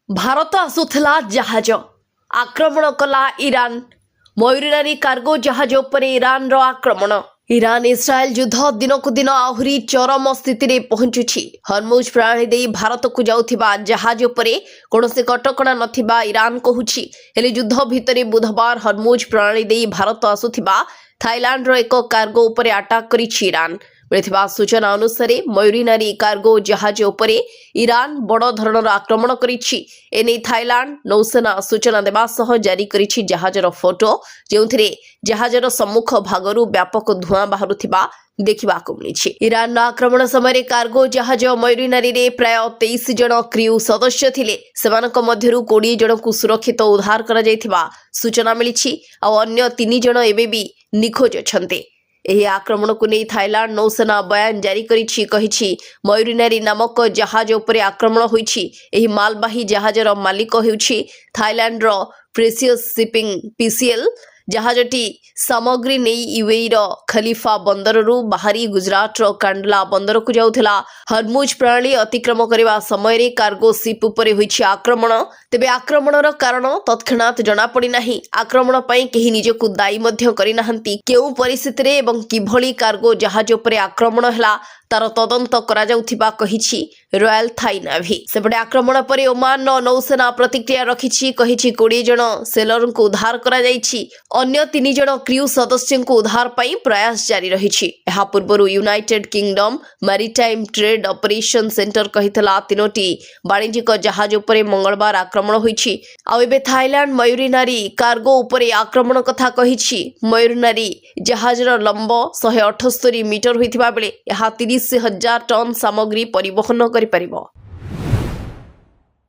ଭାରତ ଆସୁଥିଲା ଜାହାଜ ଆକ୍ରମଣ କଲା ଇରାନ। ମୟୁରୀନାରୀ କାର୍ଗୋ ଜାହାଜ ଉପରେ ଇରାନର ଆକ୍ରମଣ। ଇରାନ ଇସ୍ରାଏଲ ଯୁଦ୍ଧ ଦିନକୁ ଦିନ ଆହୁରି ଚରମ ସ୍ଥିତିରେ ପହଞ୍ଚୁଛି। ହରମୁଜ ପ୍ରଣାଳୀ ଦେଇ ଭାରତକୁ ଯାଉଥିବା ଜାହାଜ ଉପରେ କୌଣସି କଟକଣା ନଥିବା ଇରାନ କହୁଛି। ହେଲେ ଯୁଦ୍ଧ ଭିତରେ ବୁଧବାର ହରମୁଜ ପ୍ରଣାଳୀ ଦେଇ ଭାରତ ଆସୁଥିବା ଥାଇଲାଣ୍ଡର ଏକ କାର୍ଗୋ ଉପରେ ଆଟାକ୍ କରିଛି ଇରାନ। ମିଳିଥିବା ସୂଚନା ଅନୁସାରେ ମୟୁରୀନାରୀ କାର୍ଗୋ ଜାହାଜ ଉପରେ ଇରାନ ବଡ଼ ଧରଣର ଆକ୍ରମଣ କରିଛି। ଏନେଇ ଥାଇଲାଣ୍ଡ ନୌସେନା ସୂଚନା ଦେବା ସହ ଜାରି କରିଛି ଜାହାଜର ଫଟୋ, ଯେଉଁଥିରେ ଜାହାଜର ସମ୍ମୁଖ ଭାଗରୁ ବ୍ୟାପକ ଧୂଆଁ ବାହାରୁଥିବା ଦେଖିବାକୁ ମିଳିଛି। ଇରାନର ଆକ୍ରମଣ ସମୟରେ କାର୍ଗୋ ଜାହାଜ ମୟୁରୀନାରୀରେ ପ୍ରାୟ 23 ଜଣ କ୍ରିଉ ସଦସ୍ୟ ଥିଲେ। ସେମାନଙ୍କ ମଧ୍ୟରୁ 20 ଜଣଙ୍କୁ ସୁରକ୍ଷିତ ଉଦ୍ଧାର କରାଯାଇଥିବା ସୂଚନା ମିଳିଛି, ଆଉ ଅନ୍ୟ 3 ଜଣ ଏବେ ବି ନିଖୋଜ ଅଛନ୍ତି। ଏହି ଆକ୍ରମଣକୁ ନେଇ ଥାଇଲାଣ୍ଡ ନୌସେନା ବୟାନ ଜାରି କରିଛି। କହିଛି, ମୟୁରୀନାରୀ ନାମକ ଜାହାଜ ଉପରେ ଆକ୍ରମଣ ହୋଇଛି। ଏହି ମାଲବାହୀ ଜାହାଜର ମାଲିକ ହେଉଛି ଥାଇଲାଣ୍ଡର ପ୍ରେସିୟସ୍ ସିପିଂ PCL। ଜାହାଜଟି ସାମଗ୍ରୀ ନେଇ ୟୁଏଇର ଖଲିଫା ବନ୍ଦରରୁ ବାହାରି ଗୁଜରାଟର କାଣ୍ଡଲା ବନ୍ଦରକୁ ଯାଉଥିଲା। ହରମୁଜ ପ୍ରଣାଳୀ ଅତିକ୍ରମ କରିବା ସମୟରେ କାର୍ଗୋ ସିପ୍ ଉପରେ ହୋଇଛି ଆକ୍ରମଣ। ତେବେ ଆକ୍ରମଣର କାରଣ ତତ୍କ୍ଷଣାତ୍ ଜଣାପଡ଼ିନାହିଁ। ଆକ୍ରମଣ ପାଇଁ କେହି ନିଜକୁ ଦାୟୀ ମଧ୍ୟ କରିନାହାନ୍ତି। କେଉଁ ପରିସ୍ଥିତିରେ ଏବଂ କିଭଳି କାର୍ଗୋ ଜାହାଜ ଉପରେ ଆକ୍ରମଣ ହେଲା ତାର ତଦନ୍ତ କରାଯାଉଥିବା କହିଛି ରୟାଲ ଥାଇ ନାଭି। ସେପଟେ ଆକ୍ରମଣ ପରେ ଓମାନର ନୌସେନା ପ୍ରତିକ୍ରିୟା ରଖିଛି। କହିଛି 20 ଜଣ ସେଲରଙ୍କୁ ଉଦ୍ଧାର କରାଯାଇଛି। ଅନ୍ୟ 3 ଜଣ କ୍ରିଉ ସଦସ୍ୟଙ୍କୁ ଉଦ୍ଧାର ପାଇଁ ପ୍ରୟାସ ଜାରି ରହିଛି। ଏହା ପୂର୍ବରୁ United kingdom maritime trade operation centre କହିଥିଲା 3ଟି ବାଣିଜ୍ୟିକ ଜାହାଜ ଉପରେ ମଙ୍ଗଳବାର ଆକ୍ରମଣ ହୋଇଛି। ଆଉ ଏବେ ଥାଇଲାଣ୍ଡ ମୟୁରୀନାରୀ କାର୍ଗୋ ଉପରେ ଆକ୍ରମଣ କଥା କହିଛି। ମୟୁରୀନାରୀ ଜାହାଜର ଲମ୍ବ 178 ମିଟର ହୋଇଥିବା ବେଳେ ଏହା 30,000 ଟନ୍ ସାମଗ୍ରୀ ପରିବହନ କରିପାରିବ।